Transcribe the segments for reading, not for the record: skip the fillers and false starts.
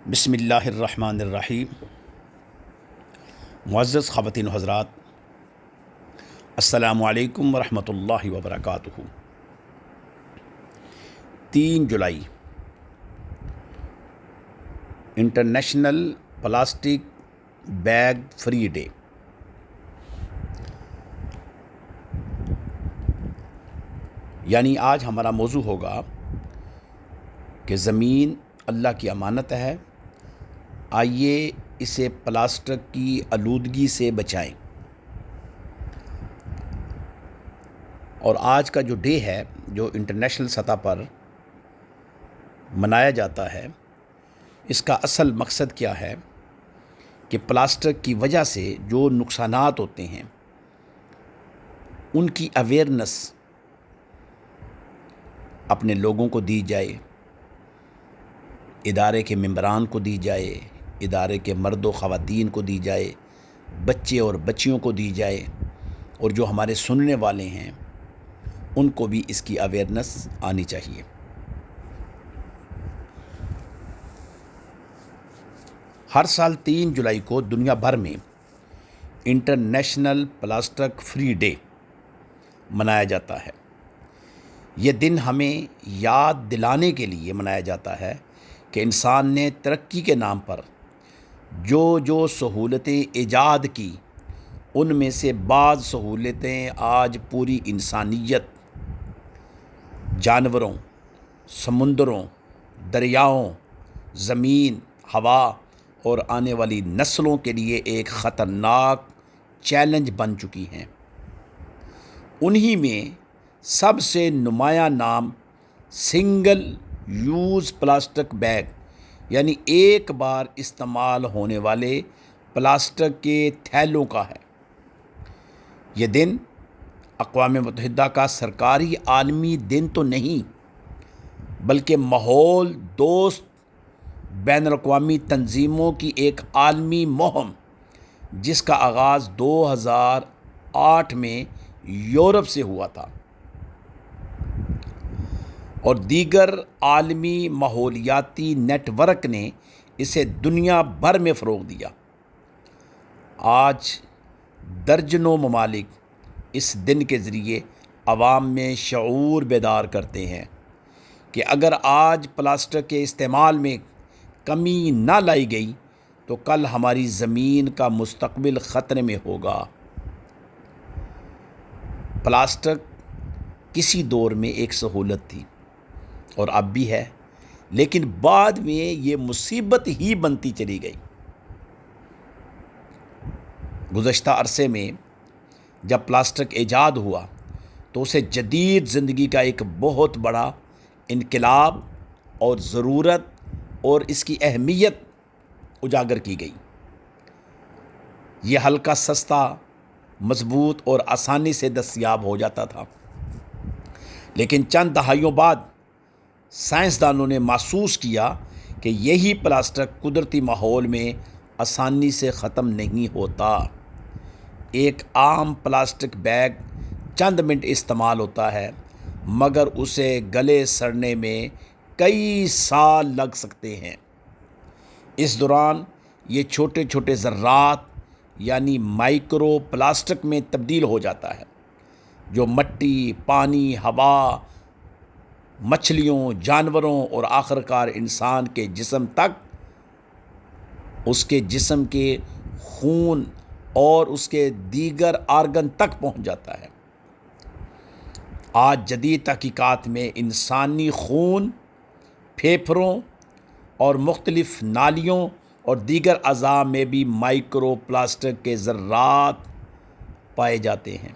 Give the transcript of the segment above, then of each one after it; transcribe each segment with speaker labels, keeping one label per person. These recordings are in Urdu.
Speaker 1: بسم اللہ الرحمن الرحیم۔ معزز خواتین و حضرات، السلام علیکم ورحمۃ اللہ وبرکاتہ۔ 3 جولائی international plastic bag free day. یعنی آج ہمارا موضوع ہوگا کہ زمین اللہ کی امانت ہے، آئیے اسے پلاسٹک کی آلودگی سے بچائیں۔ اور آج کا جو ڈے ہے، جو انٹرنیشنل سطح پر منایا جاتا ہے، اس کا اصل مقصد کیا ہے کہ پلاسٹک کی وجہ سے جو نقصانات ہوتے ہیں ان کی اویئرنس اپنے لوگوں کو دی جائے، ادارے کے ممبران کو دی جائے، ادارے کے مرد و خواتین کو دی جائے، بچے اور بچیوں کو دی جائے، اور جو ہمارے سننے والے ہیں ان کو بھی اس کی اویئرنس آنی چاہیے۔ ہر سال 3 جولائی کو دنیا بھر میں انٹرنیشنل پلاسٹک فری ڈے منایا جاتا ہے۔ یہ دن ہمیں یاد دلانے کے لیے منایا جاتا ہے کہ انسان نے ترقی کے نام پر جو سہولتیں ایجاد کی، ان میں سے بعض سہولتیں آج پوری انسانیت، جانوروں، سمندروں، دریاؤں، زمین، ہوا اور آنے والی نسلوں کے لیے ایک خطرناک چیلنج بن چکی ہیں۔ انہی میں سب سے نمایاں نام سنگل یوز پلاسٹک بیگ، یعنی ایک بار استعمال ہونے والے پلاسٹک کے تھیلوں کا ہے۔ یہ دن اقوام متحدہ کا سرکاری عالمی دن تو نہیں، بلکہ ماحول دوست بین الاقوامی تنظیموں کی ایک عالمی مہم، جس کا آغاز 2008 میں یورپ سے ہوا تھا، اور دیگر عالمی ماحولیاتی نیٹ ورک نے اسے دنیا بھر میں فروغ دیا۔ آج درجنوں ممالک اس دن کے ذریعے عوام میں شعور بیدار کرتے ہیں کہ اگر آج پلاسٹک کے استعمال میں کمی نہ لائی گئی تو کل ہماری زمین کا مستقبل خطرے میں ہوگا۔ پلاسٹک کسی دور میں ایک سہولت تھی اور اب بھی ہے، لیکن بعد میں یہ مصیبت ہی بنتی چلی گئی۔ گزشتہ عرصے میں جب پلاسٹک ایجاد ہوا تو اسے جدید زندگی کا ایک بہت بڑا انقلاب اور ضرورت اور اس کی اہمیت اجاگر کی گئی۔ یہ ہلکا، سستا، مضبوط اور آسانی سے دستیاب ہو جاتا تھا، لیکن چند دہائیوں بعد سائنسدانوں نے محسوس کیا کہ یہی پلاسٹک قدرتی ماحول میں آسانی سے ختم نہیں ہوتا۔ ایک عام پلاسٹک بیگ چند منٹ استعمال ہوتا ہے، مگر اسے گلے سڑنے میں کئی سال لگ سکتے ہیں۔ اس دوران یہ چھوٹے چھوٹے ذرات یعنی مائکرو پلاسٹک میں تبدیل ہو جاتا ہے، جو مٹی، پانی، ہوا، مچھلیوں، جانوروں اور آخرکار انسان کے جسم تک، اس کے جسم کے خون اور اس کے دیگر آرگن تک پہنچ جاتا ہے۔ آج جدید تحقیقات میں انسانی خون، پھیپھڑوں اور مختلف نالیوں اور دیگر اعضاء میں بھی مائکرو پلاسٹک کے ذرات پائے جاتے ہیں۔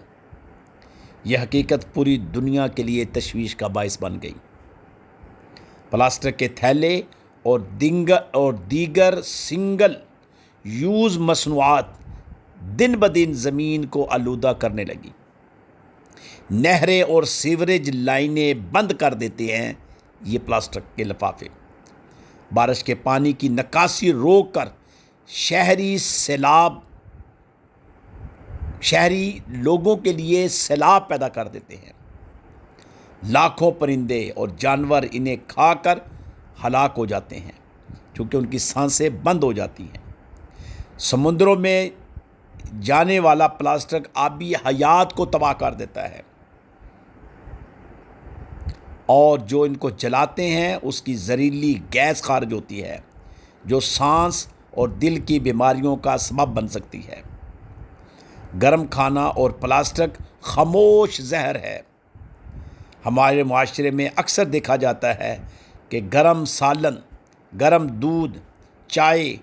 Speaker 1: یہ حقیقت پوری دنیا کے لیے تشویش کا باعث بن گئی۔ پلاسٹک کے تھیلے اور دیگر سنگل یوز مصنوعات دن بدن زمین کو آلودہ کرنے لگی۔ نہریں اور سیوریج لائنیں بند کر دیتے ہیں یہ پلاسٹک کے لفافے۔ بارش کے پانی کی نکاسی روک کر شہری لوگوں کے لیے سیلاب پیدا کر دیتے ہیں۔ لاکھوں پرندے اور جانور انہیں کھا کر ہلاک ہو جاتے ہیں۔ کیونکہ ان کی سانسیں بند ہو جاتی ہیں۔ سمندروں میں جانے والا پلاسٹک آبی حیات کو تباہ کر دیتا ہے، اور جو ان کو جلاتے ہیں اس کی زہریلی گیس خارج ہوتی ہے جو سانس اور دل کی بیماریوں کا سبب بن سکتی ہے۔ گرم کھانا اور پلاسٹک خاموش زہر ہے۔ ہمارے معاشرے میں اکثر دیکھا جاتا ہے کہ گرم سالن، گرم دودھ، چائے،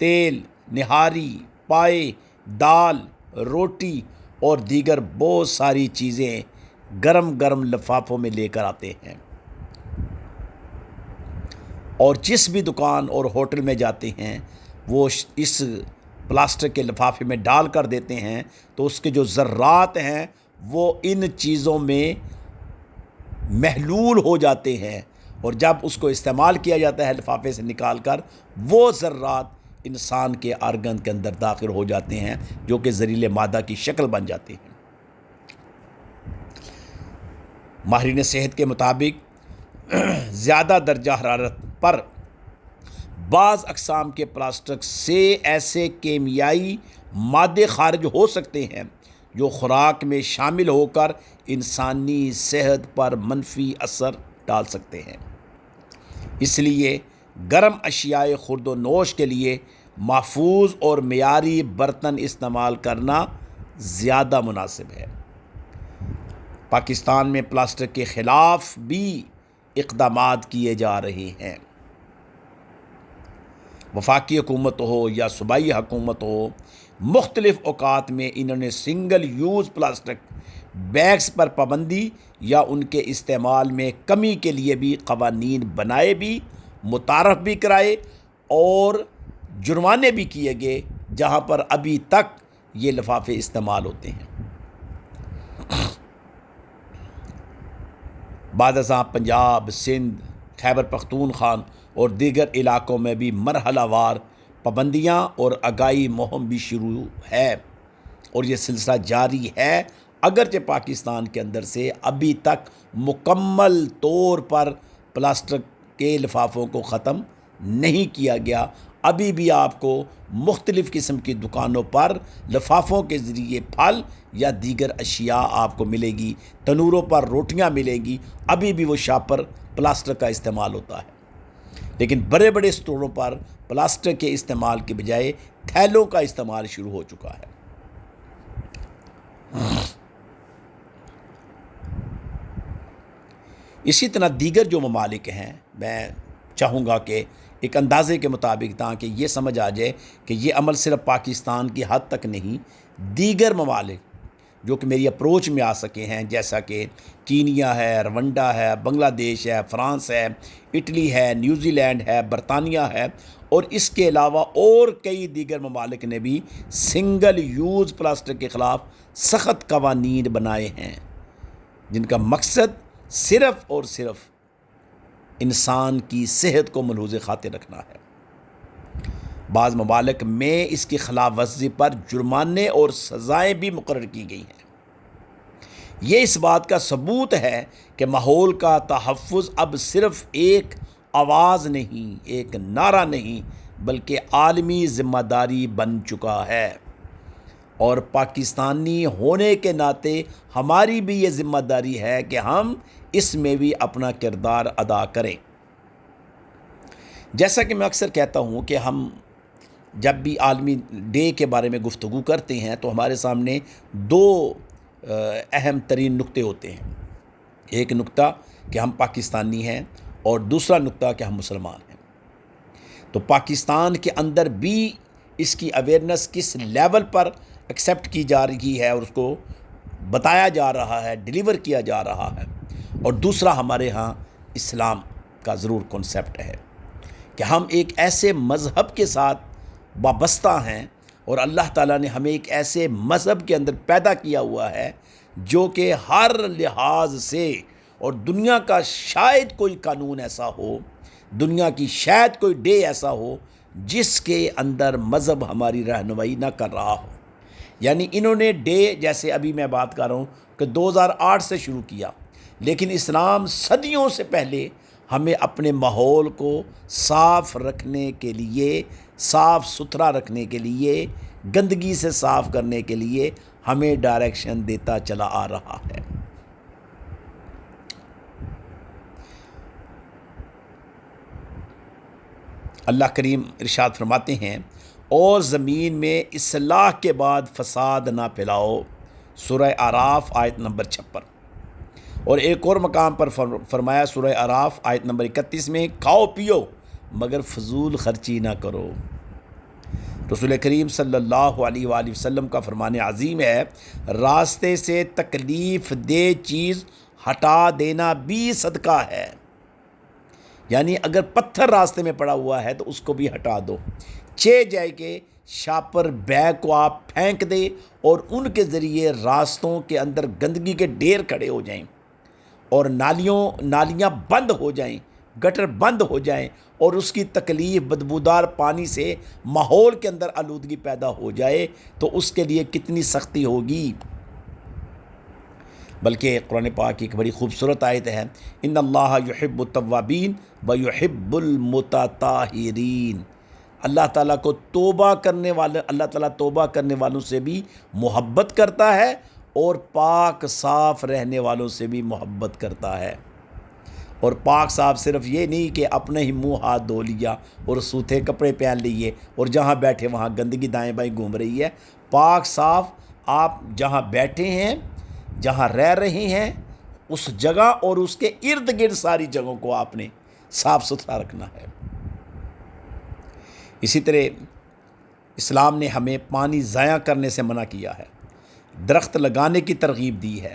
Speaker 1: تیل، نہاری، پائے، دال، روٹی اور دیگر بہت ساری چیزیں گرم گرم لفافوں میں لے کر آتے ہیں، اور جس بھی دکان اور ہوٹل میں جاتے ہیں وہ اس پلاسٹک کے لفافے میں ڈال کر دیتے ہیں، تو اس کے جو ذرات ہیں وہ ان چیزوں میں محلول ہو جاتے ہیں، اور جب اس کو استعمال کیا جاتا ہے لفافے سے نکال کر، وہ ذرات انسان کے آرگن کے اندر داخل ہو جاتے ہیں جو کہ زہریلے مادہ کی شکل بن جاتے ہیں۔ ماہرین صحت کے مطابق زیادہ درجہ حرارت پر بعض اقسام کے پلاسٹک سے ایسے کیمیائی مادے خارج ہو سکتے ہیں جو خوراک میں شامل ہو کر انسانی صحت پر منفی اثر ڈال سکتے ہیں۔ اس لیے گرم اشیاء خورد و نوش کے لیے محفوظ اور معیاری برتن استعمال کرنا زیادہ مناسب ہے۔ پاکستان میں پلاسٹک کے خلاف بھی اقدامات کیے جا رہے ہیں۔ وفاقی حکومت ہو یا صوبائی حکومت ہو، مختلف اوقات میں انہوں نے سنگل یوز پلاسٹک بیگز پر پابندی یا ان کے استعمال میں کمی کے لیے بھی قوانین بنائے بھی، متعارف بھی کرائے اور جرمانے بھی کیے گئے جہاں پر ابھی تک یہ لفافے استعمال ہوتے ہیں۔ بعد ازاں پنجاب، سندھ، خیبر پختونخوا اور دیگر علاقوں میں بھی مرحلہ وار پابندیاں اور آگاہی مہم بھی شروع ہے، اور یہ سلسلہ جاری ہے، اگرچہ پاکستان کے اندر سے ابھی تک مکمل طور پر پلاسٹک کے لفافوں کو ختم نہیں کیا گیا۔ ابھی بھی آپ کو مختلف قسم کی دکانوں پر لفافوں کے ذریعے پھل یا دیگر اشیاء آپ کو ملے گی، تنوروں پر روٹیاں ملیں گی، ابھی بھی وہ شاپر پلاسٹک کا استعمال ہوتا ہے، لیکن بڑے بڑے اسٹوروں پر پلاسٹک کے استعمال کے بجائے تھیلوں کا استعمال شروع ہو چکا ہے۔ اسی طرح دیگر جو ممالک ہیں، میں چاہوں گا کہ ایک اندازے کے مطابق تاکہ یہ سمجھ آ جائے کہ یہ عمل صرف پاکستان کی حد تک نہیں، دیگر ممالک جو کہ میری اپروچ میں آ سکے ہیں، جیسا کہ کینیا ہے، روانڈا ہے، بنگلہ دیش ہے، فرانس ہے، اٹلی ہے، نیوزی لینڈ ہے، برطانیہ ہے، اور اس کے علاوہ اور کئی دیگر ممالک نے بھی سنگل یوز پلاسٹک کے خلاف سخت قوانین بنائے ہیں، جن کا مقصد صرف اور صرف انسان کی صحت کو ملحوظ خاطر رکھنا ہے۔ بعض ممالک میں اس کی خلاف ورزی پر جرمانے اور سزائیں بھی مقرر کی گئی ہیں۔ یہ اس بات کا ثبوت ہے کہ ماحول کا تحفظ اب صرف ایک آواز نہیں، ایک نعرہ نہیں، بلکہ عالمی ذمہ داری بن چکا ہے، اور پاکستانی ہونے کے ناطے ہماری بھی یہ ذمہ داری ہے کہ ہم اس میں بھی اپنا کردار ادا کریں۔ جیسا کہ میں اکثر کہتا ہوں کہ ہم جب بھی عالمی ڈے کے بارے میں گفتگو کرتے ہیں تو ہمارے سامنے دو اہم ترین نقطے ہوتے ہیں۔ ایک نقطہ کہ ہم پاکستانی ہیں، اور دوسرا نقطہ کہ ہم مسلمان ہیں۔ تو پاکستان کے اندر بھی اس کی اویئرنیس کس لیول پر ایکسیپٹ کی جا رہی ہے اور اس کو بتایا جا رہا ہے، ڈیلیور کیا جا رہا ہے، اور دوسرا ہمارے ہاں اسلام کا ضرور کنسیپٹ ہے کہ ہم ایک ایسے مذہب کے ساتھ وابستہ ہیں، اور اللہ تعالیٰ نے ہمیں ایک ایسے مذہب کے اندر پیدا کیا ہوا ہے جو کہ ہر لحاظ سے، اور دنیا کا شاید کوئی قانون ایسا ہو، دنیا کی شاید کوئی ڈے ایسا ہو جس کے اندر مذہب ہماری رہنمائی نہ کر رہا ہو۔ یعنی انہوں نے ڈے، جیسے ابھی میں بات کر رہا ہوں کہ 2008 سے شروع کیا، لیکن اسلام صدیوں سے پہلے ہمیں اپنے ماحول کو صاف رکھنے کے لیے، صاف ستھرا رکھنے کے لیے، گندگی سے صاف کرنے کے لیے ہمیں ڈائریکشن دیتا چلا آ رہا ہے۔ اللہ کریم ارشاد فرماتے ہیں، اور زمین میں اصلاح کے بعد فساد نہ پھیلاؤ، سورہ اعراف آیت نمبر 56۔ اور ایک اور مقام پر فرمایا سورہ اعراف آیت نمبر 31 میں، کھاؤ پیو مگر فضول خرچی نہ کرو۔ رسول کریم صلی اللہ علیہ وآلہ وسلم کا فرمان عظیم ہے، راستے سے تکلیف دہ چیز ہٹا دینا بھی صدقہ ہے۔ یعنی اگر پتھر راستے میں پڑا ہوا ہے تو اس کو بھی ہٹا دو، جائے کہ شاپر بیگ کو آپ پھینک دے اور ان کے ذریعے راستوں کے اندر گندگی کے ڈھیر کھڑے ہو جائیں اور نالیاں بند ہو جائیں، گٹر بند ہو جائیں، اور اس کی تکلیف بدبودار پانی سے ماحول کے اندر آلودگی پیدا ہو جائے تو اس کے لیے کتنی سختی ہوگی۔ بلکہ قرآن پاک کی ایک بڑی خوبصورت آیت ہے، ان اللہ یحب التوابین و یحب المتطہرین۔ اللہ تعالیٰ کو اللہ تعالیٰ توبہ کرنے والوں سے بھی محبت کرتا ہے اور پاک صاف رہنے والوں سے بھی محبت کرتا ہے۔ اور پاک صاف صرف یہ نہیں کہ اپنے ہی منہ ہاتھ دھو لیا اور سوتھے کپڑے پہن لیے اور جہاں بیٹھے وہاں گندگی دائیں بائیں گھوم رہی ہے۔ پاک صاف آپ جہاں بیٹھے ہیں، جہاں رہ رہے ہیں، اس جگہ اور اس کے ارد گرد ساری جگہوں کو آپ نے صاف ستھرا رکھنا ہے۔ اسی طرح اسلام نے ہمیں پانی ضائع کرنے سے منع کیا ہے، درخت لگانے کی ترغیب دی ہے،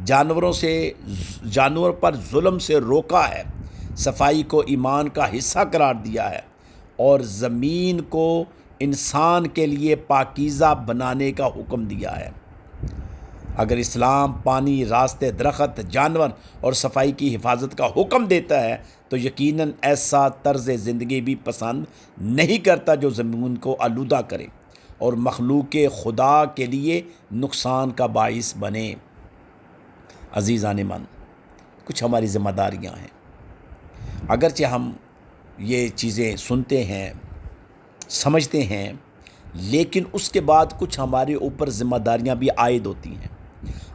Speaker 1: جانور پر ظلم سے روکا ہے، صفائی کو ایمان کا حصہ قرار دیا ہے، اور زمین کو انسان کے لیے پاکیزہ بنانے کا حکم دیا ہے۔ اگر اسلام پانی، راستے، درخت، جانور اور صفائی کی حفاظت کا حکم دیتا ہے تو یقیناً ایسا طرز زندگی بھی پسند نہیں کرتا جو زمین کو آلودہ کرے اور مخلوق خدا کے لیے نقصان کا باعث بنے۔ عزیزان من، کچھ ہماری ذمہ داریاں ہیں۔ اگرچہ ہم یہ چیزیں سنتے ہیں، سمجھتے ہیں، لیکن اس کے بعد کچھ ہمارے اوپر ذمہ داریاں بھی عائد ہوتی ہیں۔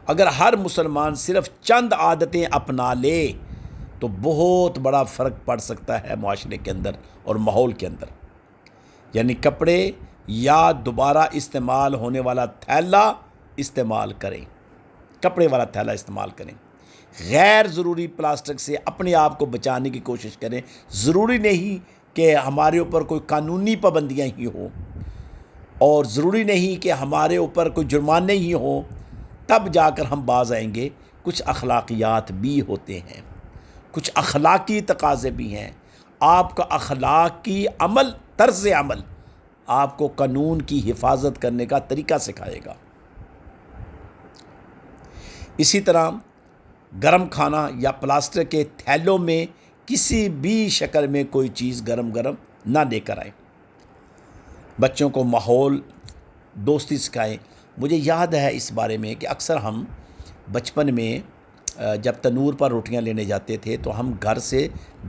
Speaker 1: اگر ہر مسلمان صرف چند عادتیں اپنا لے تو بہت بڑا فرق پڑ سکتا ہے معاشرے کے اندر اور ماحول کے اندر۔ یعنی کپڑے یا دوبارہ استعمال ہونے والا تھیلا استعمال کریں، کپڑے والا تھیلا استعمال کریں، غیر ضروری پلاسٹک سے اپنے آپ کو بچانے کی کوشش کریں۔ ضروری نہیں کہ ہمارے اوپر کوئی قانونی پابندیاں ہی ہوں، اور ضروری نہیں کہ ہمارے اوپر کوئی جرمانے ہی ہوں تب جا کر ہم باز آئیں گے۔ کچھ اخلاقیات بھی ہوتے ہیں، کچھ اخلاقی تقاضے بھی ہیں۔ آپ کا اخلاقی عمل، طرز عمل آپ کو قانون کی حفاظت کرنے کا طریقہ سکھائے گا۔ اسی طرح گرم کھانا یا پلاسٹک کے تھیلوں میں کسی بھی شکل میں کوئی چیز گرم نہ لے کر آئیں۔ بچوں کو ماحول دوستی سکھائیں۔ مجھے یاد ہے اس بارے میں کہ اکثر ہم بچپن میں جب تنور پر روٹیاں لینے جاتے تھے تو ہم گھر سے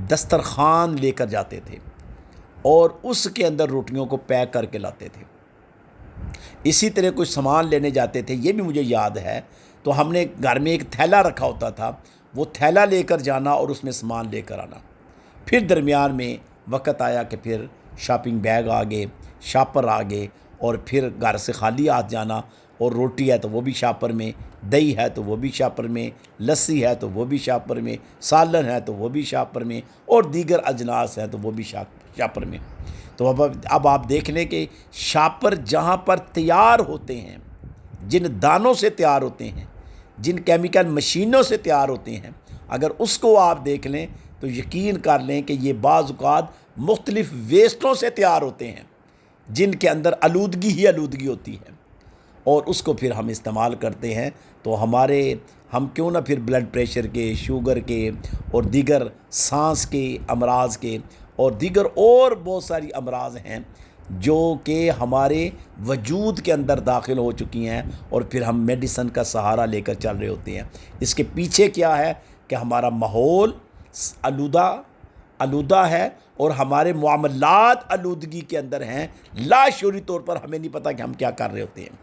Speaker 1: دسترخوان لے کر جاتے تھے اور اس کے اندر روٹیوں کو پیک کر کے لاتے تھے۔ اسی طرح کوئی سامان لینے جاتے تھے، یہ بھی مجھے یاد ہے، تو ہم نے گھر میں ایک تھیلا رکھا ہوتا تھا، وہ تھیلا لے کر جانا اور اس میں سامان لے کر آنا۔ پھر درمیان میں وقت آیا کہ پھر شاپنگ بیگ آ گئے، شاپر آ گئے، اور پھر گھر سے خالی ہاتھ جانا، اور روٹی ہے تو وہ بھی شاپر میں، دہی ہے تو وہ بھی شاپر میں، لسی ہے تو وہ بھی شاپر میں، سالن ہے تو وہ بھی شاپر میں، اور دیگر اجناس ہیں تو وہ بھی شاپر میں۔ تو اب آپ دیکھ لیں کہ شاپر جہاں پر تیار ہوتے ہیں، جن دانوں سے تیار ہوتے ہیں، جن کیمیکل مشینوں سے تیار ہوتے ہیں، اگر اس کو آپ دیکھ لیں تو یقین کر لیں کہ یہ بعض اوقات مختلف ویسٹوں سے تیار ہوتے ہیں جن کے اندر آلودگی ہی آلودگی ہوتی ہے، اور اس کو پھر ہم استعمال کرتے ہیں۔ تو ہم کیوں نہ پھر بلڈ پریشر کے، شوگر کے، اور دیگر سانس کے امراض کے، اور دیگر اور بہت ساری امراض ہیں جو کہ ہمارے وجود کے اندر داخل ہو چکی ہیں، اور پھر ہم میڈیسن کا سہارا لے کر چل رہے ہوتے ہیں۔ اس کے پیچھے کیا ہے کہ ہمارا ماحول آلودہ ہے اور ہمارے معاملات آلودگی کے اندر ہیں، لاشعوری طور پر ہمیں نہیں پتہ کہ ہم کیا کر رہے ہوتے ہیں،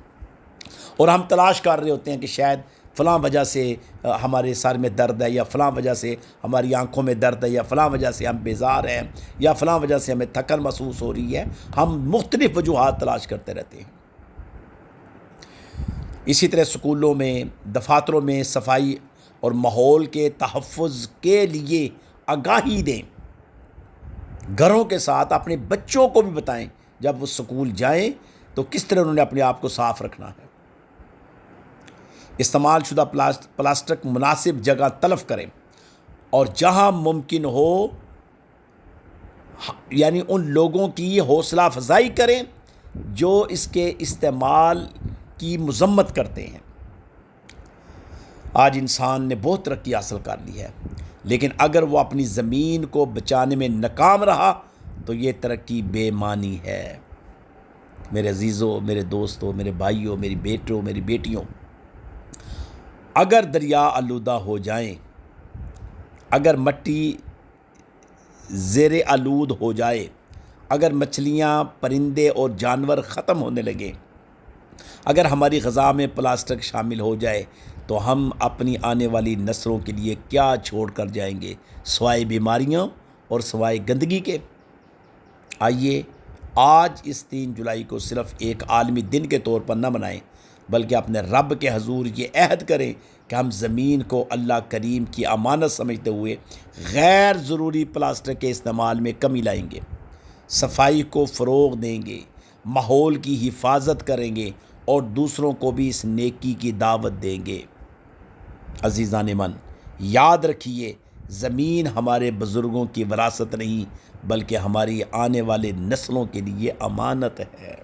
Speaker 1: اور ہم تلاش کر رہے ہوتے ہیں کہ شاید فلاں وجہ سے ہمارے سر میں درد ہے، یا فلاں وجہ سے ہماری آنکھوں میں درد ہے، یا فلاں وجہ سے ہم بیزار ہیں، یا فلاں وجہ سے ہمیں تھکن محسوس ہو رہی ہے۔ ہم مختلف وجوہات تلاش کرتے رہتے ہیں۔ اسی طرح اسکولوں میں، دفاتروں میں صفائی اور ماحول کے تحفظ کے لیے آگاہی دیں، گھروں کے ساتھ اپنے بچوں کو بھی بتائیں جب وہ اسکول جائیں تو کس طرح انہوں نے اپنے آپ کو صاف رکھنا ہے۔ استعمال شدہ پلاسٹک مناسب جگہ تلف کریں، اور جہاں ممکن ہو یعنی ان لوگوں کی حوصلہ افزائی کریں جو اس کے استعمال کی مذمت کرتے ہیں۔ آج انسان نے بہت ترقی حاصل کر لی ہے، لیکن اگر وہ اپنی زمین کو بچانے میں ناکام رہا تو یہ ترقی بے معنی ہے۔ میرے عزیزوں، میرے دوستوں، میرے بھائیوں، میری بیٹوں، میری بیٹیوں، اگر دریا آلودہ ہو جائیں، اگر مٹی زیر آلود ہو جائے، اگر مچھلیاں، پرندے اور جانور ختم ہونے لگیں، اگر ہماری غذا میں پلاسٹک شامل ہو جائے تو ہم اپنی آنے والی نسلوں کے لیے کیا چھوڑ کر جائیں گے سوائے بیماریاں اور سوائے گندگی کے؟ آئیے آج اس 3 جولائی کو صرف ایک عالمی دن کے طور پر نہ منائیں، بلکہ اپنے رب کے حضور یہ عہد کریں کہ ہم زمین کو اللہ کریم کی امانت سمجھتے ہوئے غیر ضروری پلاسٹک کے استعمال میں کمی لائیں گے، صفائی کو فروغ دیں گے، ماحول کی حفاظت کریں گے اور دوسروں کو بھی اس نیکی کی دعوت دیں گے۔ عزیزان من، یاد رکھیے، زمین ہمارے بزرگوں کی وراثت نہیں بلکہ ہماری آنے والے نسلوں کے لیے امانت ہے۔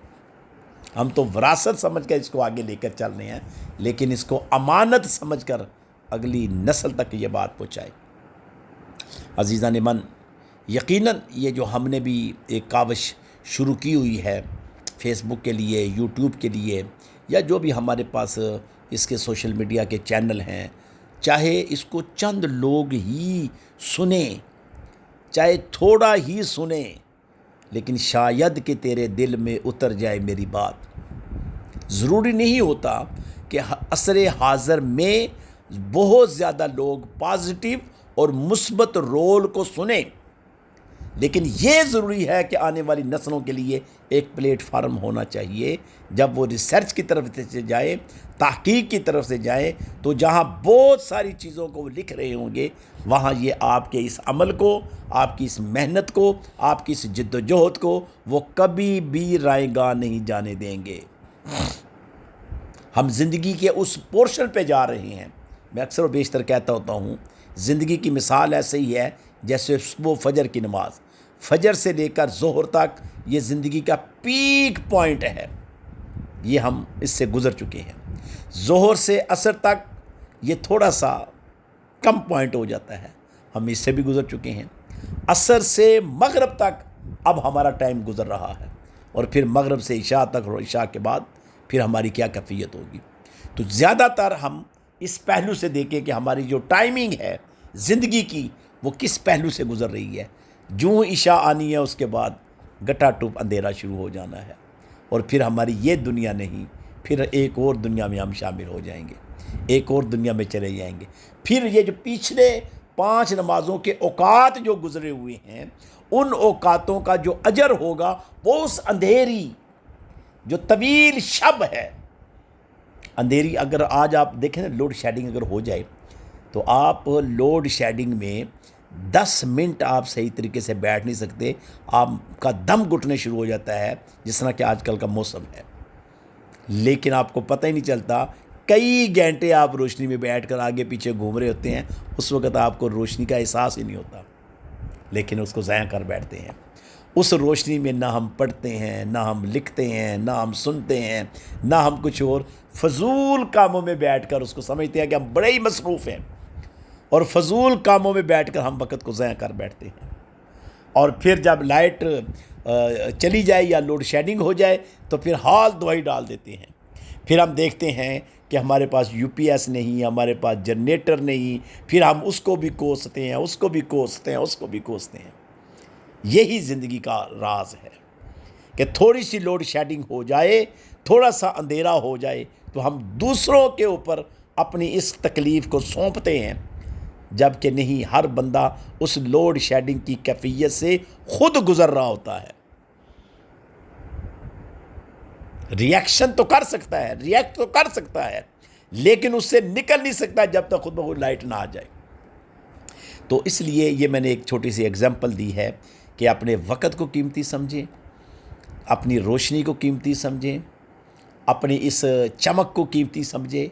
Speaker 1: ہم تو وراثت سمجھ کر اس کو آگے لے کر چل رہے ہیں، لیکن اس کو امانت سمجھ کر اگلی نسل تک یہ بات پہنچائے۔ عزیزان من، یقیناً یہ جو ہم نے بھی ایک کاوش شروع کی ہوئی ہے فیس بک کے لیے، یوٹیوب کے لیے، یا جو بھی ہمارے پاس اس کے سوشل میڈیا کے چینل ہیں، چاہے اس کو چند لوگ ہی سنیں، چاہے تھوڑا ہی سنیں، لیکن شاید کہ تیرے دل میں اتر جائے میری بات۔ ضروری نہیں ہوتا کہ عصر حاضر میں بہت زیادہ لوگ پازیٹیو اور مثبت رول کو سنیں، لیکن یہ ضروری ہے کہ آنے والی نسلوں کے لیے ایک پلیٹ فارم ہونا چاہیے۔ جب وہ ریسرچ کی طرف سے جائے، تحقیق کی طرف سے جائے، تو جہاں بہت ساری چیزوں کو وہ لکھ رہے ہوں گے، وہاں یہ آپ کے اس عمل کو، آپ کی اس محنت کو، آپ کی اس جد و جہد کو وہ کبھی بھی رائے گاہ نہیں جانے دیں گے۔ ہم زندگی کے اس پورشن پہ جا رہے ہیں۔ میں اکثر و بیشتر کہتا ہوتا ہوں، زندگی کی مثال ایسے ہی ہے جیسے صبح فجر کی نماز، فجر سے لے کر ظہر تک یہ زندگی کا پیک پوائنٹ ہے۔ یہ ہم اس سے گزر چکے ہیں۔ ظہر سے عصر تک یہ تھوڑا سا کم پوائنٹ ہو جاتا ہے، ہم اس سے بھی گزر چکے ہیں۔ عصر سے مغرب تک اب ہمارا ٹائم گزر رہا ہے، اور پھر مغرب سے عشاء تک، اور عشاء کے بعد پھر ہماری کیا کیفیت ہوگی۔ تو زیادہ تر ہم اس پہلو سے دیکھیں کہ ہماری جو ٹائمنگ ہے زندگی کی، وہ کس پہلو سے گزر رہی ہے۔ جو عشاء آنی ہے اس کے بعد گٹا ٹوپ اندھیرا شروع ہو جانا ہے، اور پھر ہماری یہ دنیا نہیں، پھر ایک اور دنیا میں ہم شامل ہو جائیں گے، ایک اور دنیا میں چلے جائیں گے۔ پھر یہ جو پچھلے 5 نمازوں کے اوقات جو گزرے ہوئے ہیں، ان اوقاتوں کا جو اجر ہوگا وہ اس اندھیری جو طویل شب ہے، اندھیری، اگر آج آپ دیکھیں نا، لوڈ شیڈنگ اگر ہو جائے تو آپ لوڈ شیڈنگ میں 10 منٹ آپ صحیح طریقے سے بیٹھ نہیں سکتے، آپ کا دم گھٹنے شروع ہو جاتا ہے، جس طرح کہ آج کل کا موسم ہے، لیکن آپ کو پتہ ہی نہیں چلتا، کئی گھنٹے آپ روشنی میں بیٹھ کر آگے پیچھے گھوم رہے ہوتے ہیں، اس وقت آپ کو روشنی کا احساس ہی نہیں ہوتا، لیکن اس کو ضائع کر بیٹھتے ہیں۔ اس روشنی میں نہ ہم پڑھتے ہیں، نہ ہم لکھتے ہیں، نہ ہم سنتے ہیں، نہ ہم کچھ اور فضول کاموں میں بیٹھ کر اس کو سمجھتے ہیں کہ ہم بڑے ہی مصروف ہیں، اور فضول کاموں میں بیٹھ کر ہم وقت کو ضائع کر بیٹھتے ہیں۔ اور پھر جب لائٹ چلی جائے یا لوڈ شیڈنگ ہو جائے تو پھر حال دوائی ڈال دیتے ہیں۔ پھر ہم دیکھتے ہیں کہ ہمارے پاس یو پی ایس نہیں، ہمارے پاس جنریٹر نہیں، پھر ہم اس کو بھی کوستے ہیں، اس کو بھی کوستے ہیں، اس کو بھی کوستے ہیں۔ یہی زندگی کا راز ہے کہ تھوڑی سی لوڈ شیڈنگ ہو جائے، تھوڑا سا اندھیرا ہو جائے تو ہم دوسروں کے اوپر اپنی اس تکلیف کو سونپتے ہیں، جبکہ نہیں، ہر بندہ اس لوڈ شیڈنگ کی کیفیت سے خود گزر رہا ہوتا ہے۔ ریئیکشن تو کر سکتا ہے، ریئیکٹ تو کر سکتا ہے، لیکن اس سے نکل نہیں سکتا جب تک خود بخود لائٹ نہ آ جائے۔ تو اس لیے یہ میں نے ایک چھوٹی سی اگزامپل دی ہے کہ اپنے وقت کو قیمتی سمجھیں، اپنی روشنی کو قیمتی سمجھیں، اپنی اس چمک کو قیمتی سمجھیں،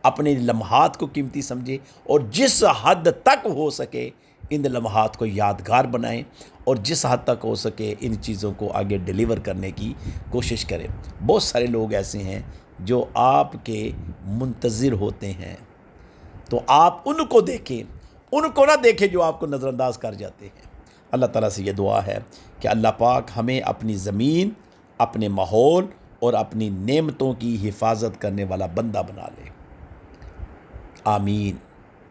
Speaker 1: اپنے لمحات کو قیمتی سمجھیں، اور جس حد تک ہو سکے ان لمحات کو یادگار بنائیں، اور جس حد تک ہو سکے ان چیزوں کو آگے ڈیلیور کرنے کی کوشش کریں۔ بہت سارے لوگ ایسے ہیں جو آپ کے منتظر ہوتے ہیں، تو آپ ان کو دیکھیں، ان کو نہ دیکھیں جو آپ کو نظر انداز کر جاتے ہیں۔ اللہ تعالیٰ سے یہ دعا ہے کہ اللہ پاک ہمیں اپنی زمین، اپنے ماحول اور اپنی نعمتوں کی حفاظت کرنے والا بندہ بنا لے۔ آمین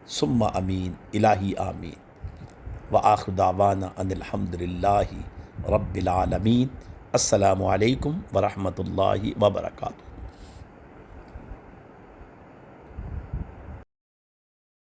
Speaker 1: ثم آمین، الہی آمین۔ وآخر دعوانا ان الحمدللہ رب العالمین۔ السلام علیکم ورحمۃ اللہ وبرکاتہ۔